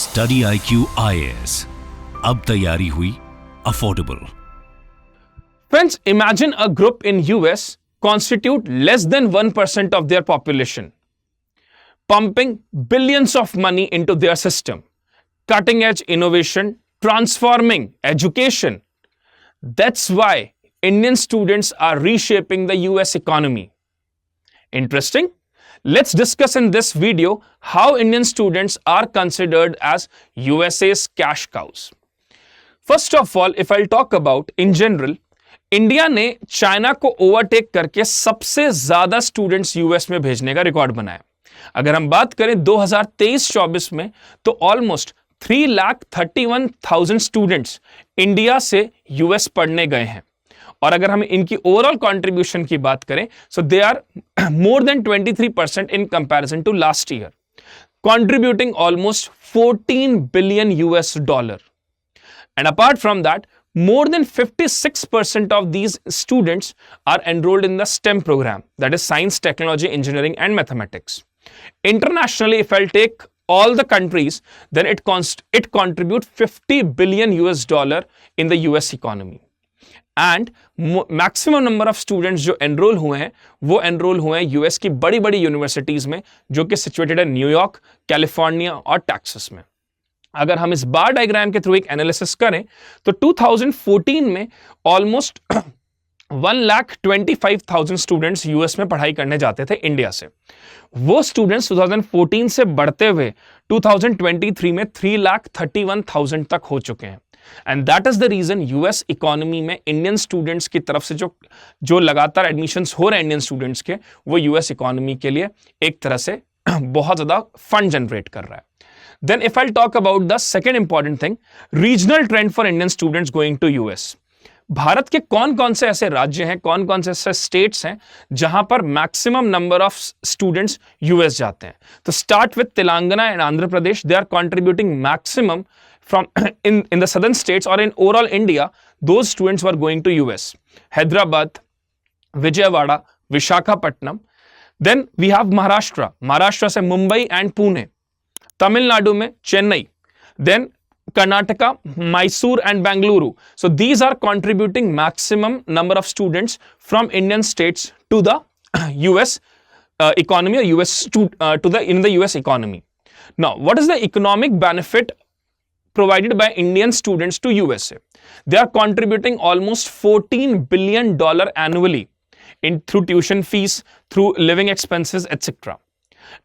Study IQ IAS, अब तैयारी हुई affordable. Friends, imagine a group in US constitute less than 1% of their population, pumping billions of money into their system, cutting edge innovation, transforming education. That's why Indian students are reshaping the US economy. Interesting? Let's discuss in this video how Indian students are considered as USA's cash cows. First of all, if I'll talk about in general, India ने China को overtake करके सबसे ज्यादा students US में भेजने का record बनाया। अगर हम बात करें 2023-24 में तो ऑलमोस्ट 3,31,000 स्टूडेंट्स इंडिया से यूएस पढ़ने गए हैं। और अगर हम इनकी ओवरऑल कंट्रीब्यूशन की बात करें so they are more than 23% in comparison to last year, contributing almost $14 billion। And apart from that, more than 56% of these students are enrolled in the STEM program, that is science, technology, engineering, and mathematics. Internationally, if I'll take all the countries, then it contributes $50 billion in the US economy. And maximum number of students जो enroll हुए हैं वो enroll हुए हैं US की बड़ी बड़ी universities में जो कि situated है न्यूयॉर्क, कैलिफोर्निया और टेक्सास में। अगर हम इस बार डायग्राम के थ्रू एक एनालिसिस करें तो 2014 में ऑलमोस्ट 1,25,000 स्टूडेंट्स यूएस में पढ़ाई करने जाते थे इंडिया से। वो स्टूडेंट्स 2014 से बढ़ते हुए 2023 में 3,31,000 तक हो चुके हैं। And that is the reason US economy में इंडियन स्टूडेंट्स की तरफ से जो लगातार एडमिशंस हो रहे हैं इंडियन स्टूडेंट्स के, वो यूएस इकोनॉमी के लिए एक तरह से बहुत ज्यादा फंड जनरेट कर रहा है। Then if I'll talk about the second important thing, regional trend for Indian students going to US. Bharat के कौन-कौन से ऐसे राज्य हैं, कौन-कौन से ऐसे स्टेट्स हैं जहां पर maximum number of students US जाते हैं? तो start with Telangana and Andhra Pradesh. They are contributing maximum from in the southern states or in overall India, those students were going to US. Hyderabad, Vijayawada, Visakhapatnam. Then we have Maharashtra. Maharashtra से Mumbai and Pune. Tamil Nadu में Chennai, then Karnataka, Mysore and Bengaluru. So these are contributing maximum number of students from Indian states to the US economy or in the US economy. Now, what is the economic benefit provided by Indian students to USA? They are contributing almost $14 billion annually through tuition fees, through living expenses, etc.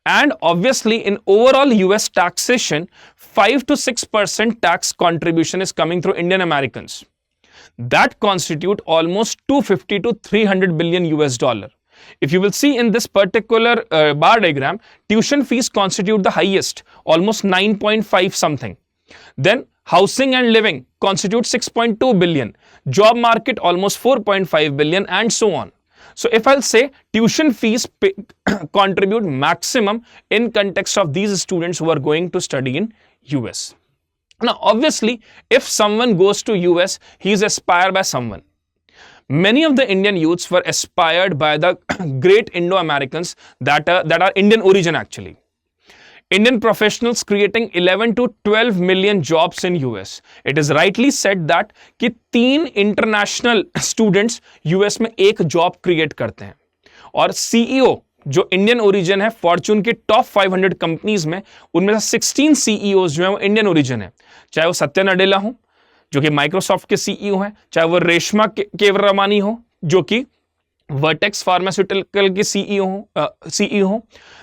And obviously in overall US taxation, 5 to 6% tax contribution is coming through Indian Americans. That constitute almost $250 to $300 billion. If you will see in this particular bar diagram, tuition fees constitute the highest, almost 9.5 something. Then housing and living constitute 6.2 billion. Job market almost 4.5 billion and so on. So if I'll say tuition fees contribute maximum in context of these students who are going to study in US. Now obviously if someone goes to US, he is aspired by someone. Many of the Indian youths were aspired by the great Indo-Americans that are Indian origin actually. Indian professionals creating 11 to 12 million jobs in US. It is rightly said that कि 3 international students US में एक job create करते हैं और CEO जो Indian origin है Fortune के top 500 companies में, उनमें से 16 CEOs जो है वो इंडियन ओरिजिन है। चाहे वो सत्या नडेला हो जो कि माइक्रोसॉफ्ट के CEO हैं, चाहे वो रेशमा केवरमानी हो जो कि वर्टेक्स फार्मास्यूटिकल के CEO हो,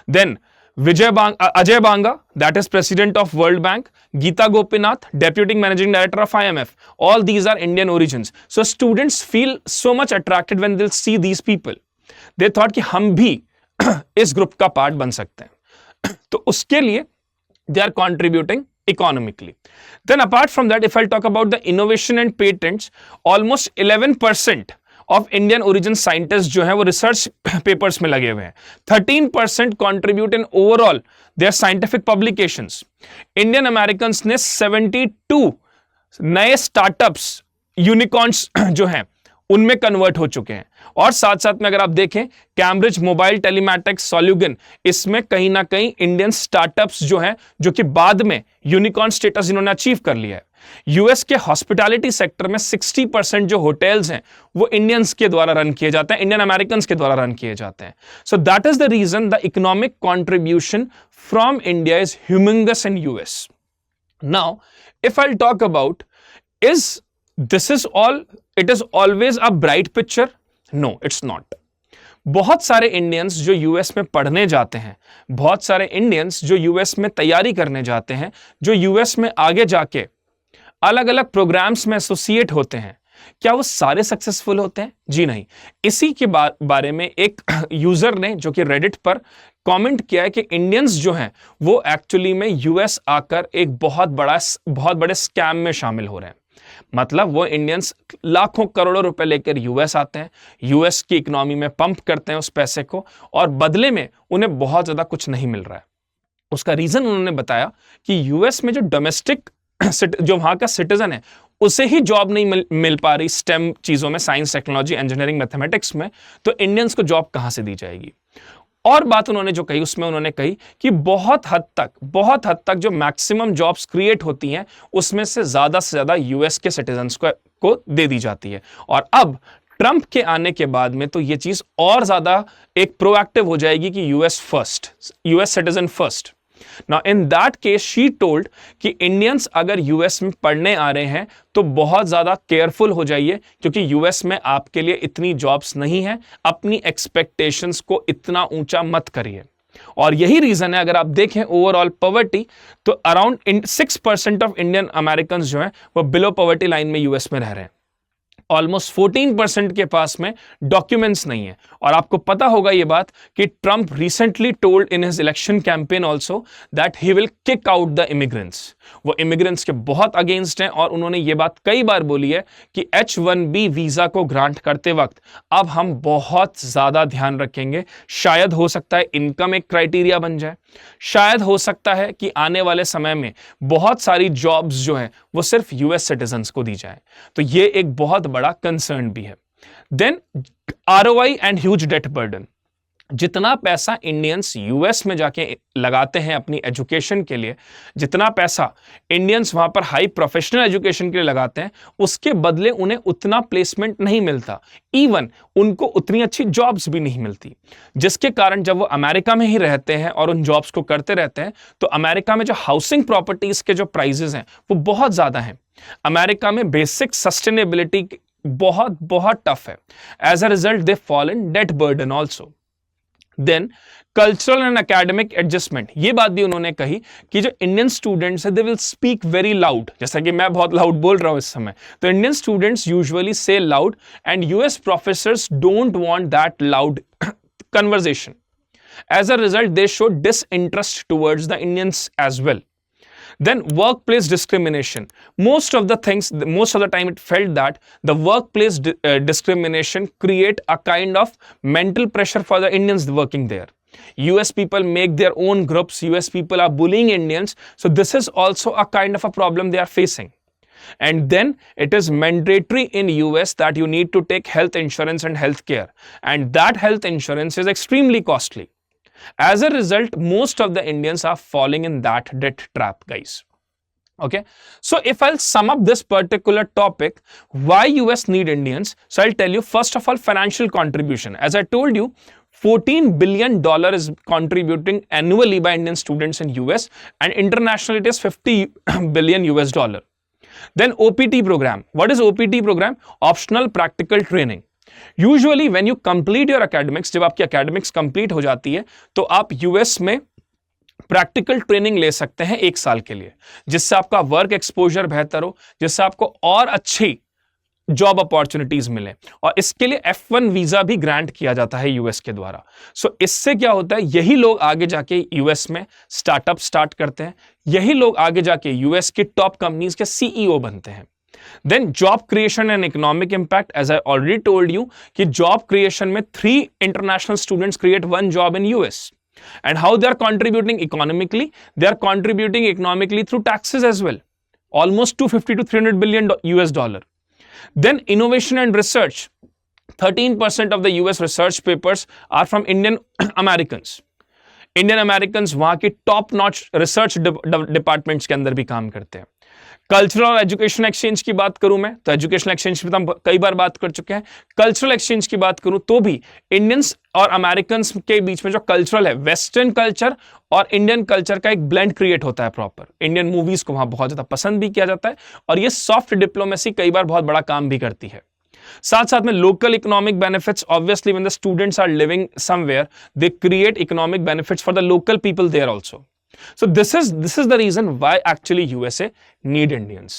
then Ajay Banga, that is president of World Bank, Geeta Gopinath, deputy managing director of IMF. All these are Indian origins. So students feel so much attracted when they'll see these people. They thought कि हम भी इस group का part बन सकते हैं। तो उसके लिए they are contributing economically. Then apart from that, if I'll talk about the innovation and patents, almost 11% of Indian origin scientist जो है वो रिसर्च पेपर्स में लगे हुए हैं। 13% contribute in overall their scientific publications. Indian Americans ने 72 नए startups unicorns जो हैं उनमें कन्वर्ट हो चुके हैं। और साथ साथ में अगर आप देखें कैम्ब्रिज मोबाइल टेलीमैटिक्स सॉल्यूगन, इसमें कहीं ना कहीं इंडियन स्टार्टअप्स जो हैं, जो कि बाद में यूनिकॉर्न स्टेटस इन्होंने अचीव कर लिया है। यूएस के हॉस्पिटैलिटी सेक्टर में 60% जो होटल्स हैं वो इंडियंस के द्वारा रन किए जाते हैं, इंडियन अमेरिकन के द्वारा रन किए जाते हैं। So that is the reason the economic contribution from India is humongous in US. Now if I talk about is this is all, it is always a bright picture? No, it's not. बहुत सारे Indians जो US में पढ़ने जाते हैं, बहुत सारे Indians जो यूएस में तैयारी करने जाते हैं, जो यूएस में आगे जाके अलग अलग प्रोग्राम्स में एसोसिएट होते हैं, क्या वो सारे सक्सेसफुल होते हैं? जी नहीं। इसी के बारे में एक यूजर ने जो कि रेडिट पर कमेंट किया है कि इंडियंस जो हैं वो एक्चुअली में यूएस आकर एक बहुत बड़े स्कैम में शामिल हो रहे हैं। मतलब वो इंडियंस लाखों करोड़ों रुपए लेकर यूएस आते हैं, यूएस की इकोनॉमी में पंप करते हैं उस पैसे को, और बदले में उन्हें बहुत ज्यादा कुछ नहीं मिल रहा है। उसका रीजन उन्होंने बताया कि यूएस में जो डोमेस्टिक जो वहां का सिटीजन है उसे ही जॉब नहीं मिल पा रही स्टेम चीजों में, साइंस, टेक्नोलॉजी, इंजीनियरिंग, मैथमेटिक्स में, तो इंडियंस को जॉब कहां से दी जाएगी। और बात उन्होंने जो कही उसमें उन्होंने कही कि बहुत हद तक जो मैक्सिमम जॉब्स क्रिएट होती हैं उसमें से ज्यादा यूएस के सिटीजन्स को दे दी जाती है। और अब ट्रंप के आने के बाद में तो ये चीज और ज्यादा एक प्रोएक्टिव हो जाएगी कि US first, US citizen first. Now in that case she told कि इंडियंस अगर यूएस में पढ़ने आ रहे हैं तो बहुत ज्यादा केयरफुल हो जाइए, क्योंकि यूएस में आपके लिए इतनी जॉब्स नहीं है, अपनी एक्सपेक्टेशंस को इतना ऊंचा मत करिए। और यही रीजन है, अगर आप देखें ओवरऑल पॉवर्टी, तो अराउंड 6% ऑफ इंडियन अमेरिकन जो हैं वो बिलो पॉवर्टी लाइन में यूएस में रह रहे हैं। ऑलमोस्ट 14% के पास में डॉक्यूमेंट्स नहीं है। और आपको पता होगा ये बात कि Trump recently told in his election campaign also that he will kick out the immigrants. वो इमिग्रेंट्स के बहुत अगेंस्ट हैं और उन्होंने ये बात कई बार बोली है कि H-1B वीजा को ग्रांट करते वक्त अब हम बहुत ज्यादा ध्यान रखेंगे। शायद हो सकता है इनकम एक क्राइटेरिया बन जाए, शायद हो सकता है कि आने वाले समय में बहुत सारी जॉब्स जो हैं वो सिर्फ यूएस सिटीजन्स को दी जाए। तो ये एक बहुत बड़ा कंसर्न भी है। Then ROI and huge debt burden. जितना पैसा इंडियंस यूएस में जाके लगाते हैं अपनी एजुकेशन के लिए, जितना पैसा इंडियंस वहां पर हाई प्रोफेशनल एजुकेशन के लिए लगाते हैं, उसके बदले उन्हें उतना प्लेसमेंट नहीं मिलता, इवन उनको उतनी अच्छी जॉब्स भी नहीं मिलती। जिसके कारण जब वो अमेरिका में ही रहते हैं और उन जॉब्स को करते रहते हैं, तो अमेरिका में जो हाउसिंग प्रॉपर्टीज के जो प्राइजेस हैं वो बहुत ज्यादा हैं। अमेरिका में बेसिक सस्टेनेबिलिटी बहुत टफ है। As a result they fall in debt burden also. Then cultural and academic adjustment, ये बात भी उन्होंने कही कि जो इंडियन स्टूडेंट्स है they will speak very loud. जैसा कि मैं बहुत लाउड बोल रहा हूं इस समय, तो इंडियन स्टूडेंट्स यूजुअली से loud and US professors don't want that loud conversation. As a result they show disinterest towards the Indians as well. Then workplace discrimination. Most of the time it felt that the workplace discrimination create a kind of mental pressure for the Indians working there. US people make their own groups, US people are bullying Indians, so this is also a kind of a problem they are facing. And then it is mandatory in US that you need to take health insurance and health care, and that health insurance is extremely costly. As a result, most of the Indians are falling in that debt trap, guys. Okay, so if I'll sum up this particular topic, why US need Indians, so I'll tell you, first of all, financial contribution. As I told you, $14 billion is contributing annually by Indian students in US, and internationally it is $50 billion US dollar. Then OPT program. What is OPT program? Optional practical training. Usually when you complete your academics, जब आपकी academics complete हो जाती है तो आप US में practical training ले सकते हैं 1 साल के लिए, जिससे आपका वर्क एक्सपोजर बेहतर हो, जिससे आपको और अच्छी जॉब अपॉर्चुनिटीज मिले। और इसके लिए F1 वीजा भी ग्रांट किया जाता है यूएस के द्वारा। सो इससे क्या होता है, यही लोग आगे जाके यूएस में स्टार्टअप स्टार्ट करते हैं, यही लोग आगे जाके यूएस की टॉप कंपनीज के CEO बनते हैं। Then job creation and economic impact, as I already told you कि job creation में 3 international students create 1 job in US. And how they are contributing economically? They are contributing economically through taxes as well. Almost $250 to $300 billion US dollar. Then innovation and research, 13% of the US research papers are from Indian Americans. Indian American वहां की top notch research departments के अंदर भी काम करते हैं। Cultural और education exchange की बात करूं मैं तो एजुकेशनल एक्सचेंज की तो हम कई बार बात कर चुके हैं। कल्चरल एक्सचेंज की बात करूं तो भी इंडियंस और अमेरिकन के बीच में जो कल्चरल है, वेस्टर्न कल्चर और इंडियन कल्चर का एक ब्लेंड क्रिएट होता है प्रॉपर। इंडियन मूवीज को वहां बहुत ज्यादा पसंद भी किया जाता है और ये सॉफ्ट डिप्लोमेसी कई बार बहुत बड़ा काम भी करती है। साथ साथ में local economic benefits, obviously when the students are living somewhere they create economic benefits for the local people there also. So this is the reason why actually USA need Indians.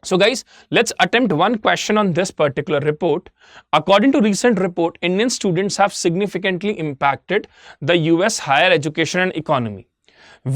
So guys, let's attempt one question on this particular report. According to recent report, Indian students have significantly impacted the US higher education and economy.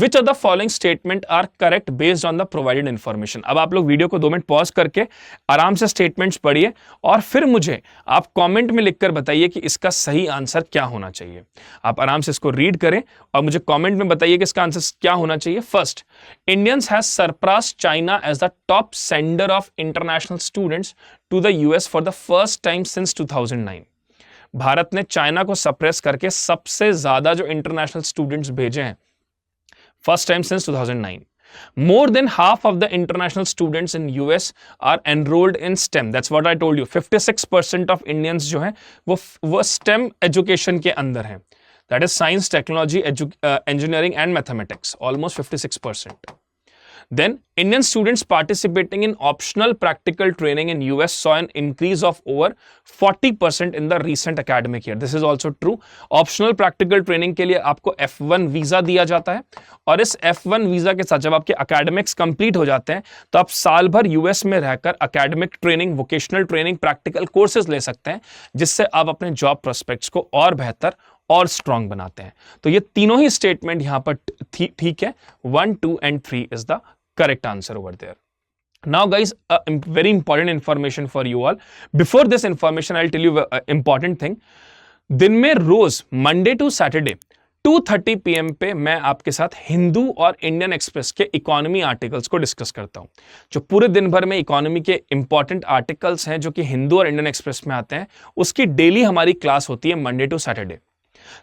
Which of the following statement are correct based on the provided information? अब आप लोग video को 2 minute pause करके आराम से statements पढ़िए और फिर मुझे आप कमेंट में लिखकर बताइए कि इसका सही आंसर क्या होना चाहिए। आप आराम से इसको रीड करें और मुझे कमेंट में बताइए कि इसका आंसर क्या होना चाहिए। First, Indians has surpassed China as the top sender of international students to the US for the first time since 2009। Bharat ने चाइना को सप्रेस करके सबसे ज्यादा जो इंटरनेशनल स्टूडेंट्स भेजे हैं, first time since 2009. More than half of the international students in US are enrolled in STEM. That's what I told you. 56% of Indians जो हैं वो STEM education के अंदर हैं. That is science, technology, engineering and mathematics. Almost 56%. Then Indian students participating in optional practical training in US saw an increase of over 40% in the recent academic year. This is also true. Optional practical training के लिए आपको F1 visa दिया जाता है और इस F1 visa के साथ जब आपके academics complete हो जाते हैं तो आप साल भर US में रहकर academic training, vocational training, practical courses ले सकते हैं जिससे आप अपने job prospects को और बेहतर और स्ट्रॉन्ग बनाते हैं। तो ये तीनों ही स्टेटमेंट यहां पर ठीक है। 1, 2 and 3 is the correct answer over there. Now guys, very important information for you all. Before this information, I'll tell you an important thing. दिन में रोज मंडे टू सैटरडे 2:30 PM पे मैं आपके साथ हिंदू और इंडियन एक्सप्रेस के इकोनॉमी आर्टिकल्स को discuss करता हूं। जो पूरे दिन भर में इकोनॉमी के इंपॉर्टेंट आर्टिकल्स हैं जो कि हिंदू और इंडियन एक्सप्रेस में आते हैं, उसकी डेली हमारी क्लास होती है मंडे टू सैटरडे।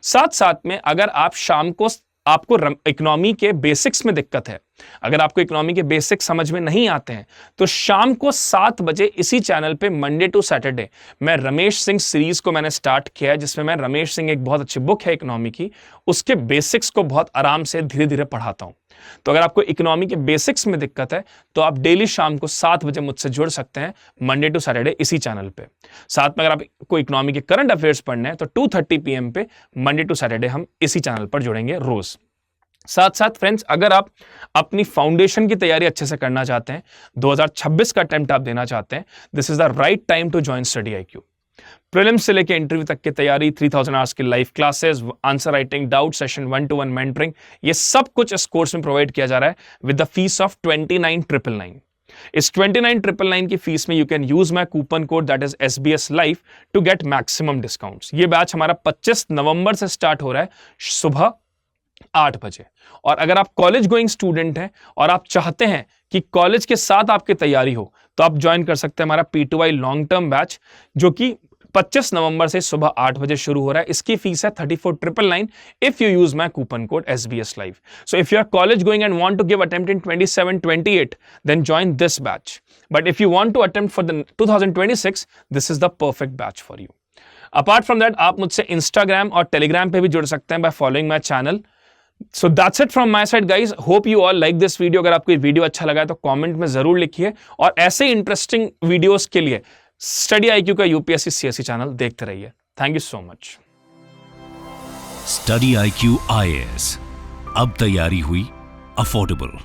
साथ साथ में अगर आप शाम को आपको इकोनॉमी के बेसिक्स में दिक्कत है, अगर आपको इकोनॉमी के बेसिक्स समझ में नहीं आते हैं, तो शाम को 7 बजे इसी चैनल पे मंडे टू सैटरडे मैं रमेश सिंह सीरीज को मैंने स्टार्ट किया है, जिसमें मैं रमेश सिंह एक बहुत अच्छी बुक है इकोनॉमी की, उसके बेसिक्स को बहुत आराम से धीरे धीरे पढ़ाता हूं। तो अगर आपको इकोनॉमी के बेसिक्स में दिक्कत है तो आप डेली शाम को 7 बजे मुझसे जुड़ सकते हैं मंडे टू सैटरडे इसी चैनल पे। साथ में अगर आपको इकोनॉमी के करंट अफेयर्स पढ़ने हैं तो 2:30 PM पे मंडे टू सैटरडे हम इसी चैनल पर जुड़ेंगे रोज। साथ साथ फ्रेंड्स, अगर आप अपनी फाउंडेशन की तैयारी अच्छे से करना चाहते हैं, 2026 का अटेम्प्ट आप देना चाहते हैं, this is the right time to join study IQ। Prelims से लेकर इंटरव्यू तक की तैयारी, 3000 आवर्स की live classes, answer writing, doubt session, 1-to-1 mentoring, ये सब कुछ इस कोर्स में प्रोवाइड किया जा रहा है विद द फीस ऑफ 29,999। इस 29,999 की फीस में you can use my coupon code that is SBS Life to get maximum discounts. ये बैच हमारा 25 नवंबर से स्टार्ट हो रहा है सुबह 8 बजे। और अगर आप कॉलेज गोइंग स्टूडेंट हैं और आप चाहते हैं कि कॉलेज के साथ आपकी तैयारी हो, तो आप ज्वाइन कर सकते हैं हमारा P2I लॉन्ग टर्म बैच, जो कि 25 नवंबर से सुबह 8 बजे शुरू हो रहा है। इसकी फीस है 34,999 if you use my coupon code SBS Life। So if you are college going and want to give attempt in 27-28 then join this batch, but if you want to attempt for the 2026 this is the perfect batch for you. Apart from that, आप मुझसे Instagram और Telegram पे भी जुड़ सकते हैं by following my channel. So that's it from my side guys. Hope you all like this video. अगर आपको ये वीडियो अच्छा लगा है तो कमेंट में जरूर लिखिए और ऐसे इंटरेस्टिंग वीडियोस के लिए स्टडी IQ का UPSC CSE चैनल देखते रहिए। Thank you so much. Study IQ IAS, अब तैयारी हुई अफोर्डेबल।